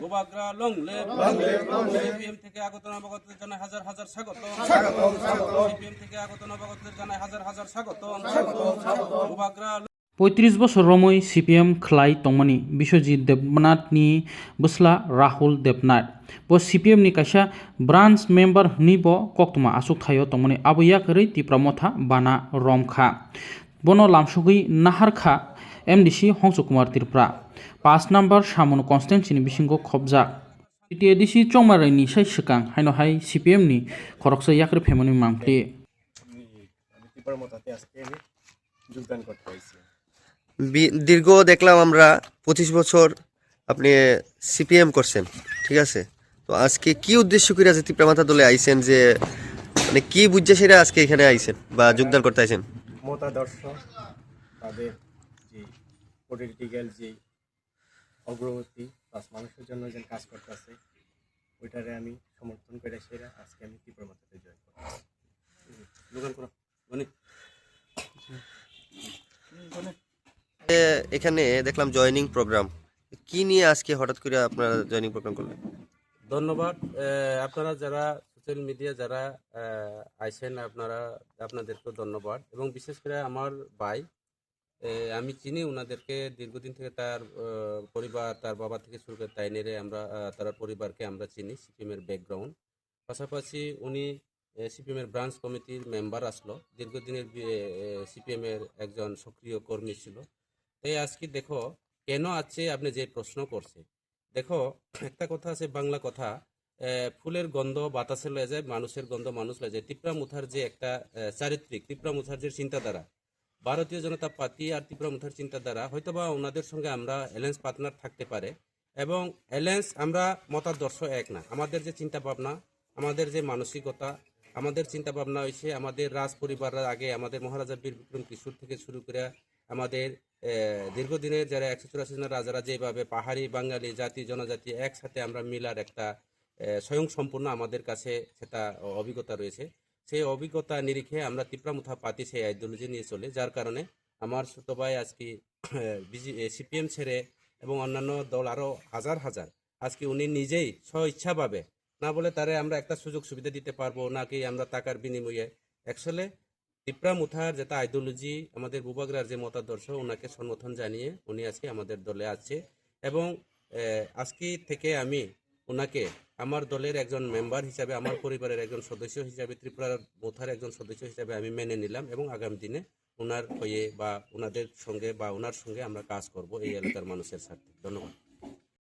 গোবাগ্রা long Lev CPM থেকে আগত নবাগতদের জানাই হাজার হাজার স্বাগত সিপিএম থেকে আগত নবাগতদের জানাই হাজার হাজার স্বাগত গোবাগ্রা 35 বছর রমই সিপিএম খ্লাই তংমানি বিশ্বজিৎ देबनाथ नि बस्ला Rahul Debnath bo CPM ni kaisa branch member ni bo koktuma asuk thayo tongmani abuya kari tipramotha bana romkha bono lamsugui naharkha MDC Hongsu Kumar Tirpra 5 number Samun constituency ni bisingo khobjak TDC chongmarai ni sai sikang haino hai CPM ni khoroksa yakri family mangti আমি tipramothaতে আজকে আমি যোগদান করতে আইছি দীর্ঘ দেখলাম আমরা 25 বছর আপনি সিপিএম করছেন, ঠিক আছে। তো আজকে কি উদ্দেশ্য করে আছে তিপ্রামাথা দলে আইছেন, যে মানে কি বুঝছে সেটা আজকে এখানে আইছেন বা যোগদান করতে আইছেন? মতাদর্শ, তাদের যে পলিটিক্যাল যে অগ্রগতি প্লাস মানুষের জন্য যে কাজ করতেছে ওইটারে আমি সমর্থন করে সেরা আজকে আমি তিপ্রামাথাতে জয়েন করছি। এখানে দেখলাম জয়েনিং প্রোগ্রাম, কি নিয়ে আজকে হঠাৎ করে আপনারা জয়েনিং প্রোগ্রাম করলেন? ধন্যবাদ। আপনারা যারা সোশ্যাল মিডিয়া যারা আইছেন আপনাদেরকেও ধন্যবাদ, এবং বিশেষ করে আমার ভাই, আমি চিনি ওনাদেরকে দীর্ঘদিন থেকে, তার পরিবার, তার বাবা থেকে শুরু করে তাই নেড়ে আমরা তার পরিবারকে আমরা চিনি, সিপিএমের ব্যাকগ্রাউন্ড। পাশাপাশি উনি সিপিএমের ব্রাঞ্চ কমিটির মেম্বার আসলো, দীর্ঘদিনের সিপিএমের একজন সক্রিয় কর্মী ছিল। তাই আজকে দেখো কেন আছে আপনি যে প্রশ্ন করছে, দেখো একটা কথা আছে, বাংলা কথা, ফুলের গন্ধ বাতাসে লয়ে যায়, মানুষের গন্ধ মানুষ লয়ে যায়। তিপ্রামুথার যে একটা চারিত্রিক, তিপ্রামুথার যে চিন্তাধারা, ভারতীয় জনতা পার্টি আর তিপ্রামুথার চিন্তাধারা, হয়তোবা ওনাদের সঙ্গে আমরা অ্যালায়েন্স পার্টনার থাকতে পারে, এবং অ্যালায়েন্স আমরা মতাদর্শ এক না। আমাদের যে চিন্তা ভাবনা, আমাদের যে মানসিকতা, আমাদের চিন্তা ভাবনা হয়েছে আমাদের রাজ পরিবাররা আগে, আমাদের মহারাজা বীর বিক্রম কিশোর থেকে শুরু করে আমাদের দীর্ঘদিনের যারা 184 জনের রাজারা যেভাবে পাহাড়ি বাঙালি জাতি জনজাতি একসাথে আমরা মিলার একটা স্বয়ং সম্পূর্ণ আমাদের কাছে সেটা অভিজ্ঞতা রয়েছে। সেই অভিজ্ঞতা নিরিখে আমরা তিপ্রামুথা পাতি সেই আইডিওলজি নিয়ে চলে, যার কারণে আমার ছোট ভাই আজকে সিপিএম ছেড়ে এবং অন্যান্য দল আরও হাজার হাজার, আজকে উনি নিজেই স্ব ইচ্ছাভাবে, না বলে তারে আমরা একটা সুযোগ সুবিধা দিতে পারবো নাকি আমরা টাকার বিনিময়ে, অ্যাকচুয়ালি তিপ্রামুথার যেটা আইডিওলজি, আমাদের বুবাগ্রার যে মতাদর্শ, ওনাকে সমর্থন জানিয়ে উনি আজকে আমাদের দলে আছে। এবং আজকে থেকে আমি ওনাকে আমার দলের একজন মেম্বার হিসাবে, আমার পরিবারের একজন সদস্য হিসাবে, ত্রিপুরার মুথার একজন সদস্য হিসাবে আমি মেনে নিলাম, এবং আগামী দিনে ওনার হয়ে বা ওনাদের সঙ্গে বা ওনার সঙ্গে আমরা কাজ করব এই এলাকার মানুষের সাথে। ধন্যবাদ।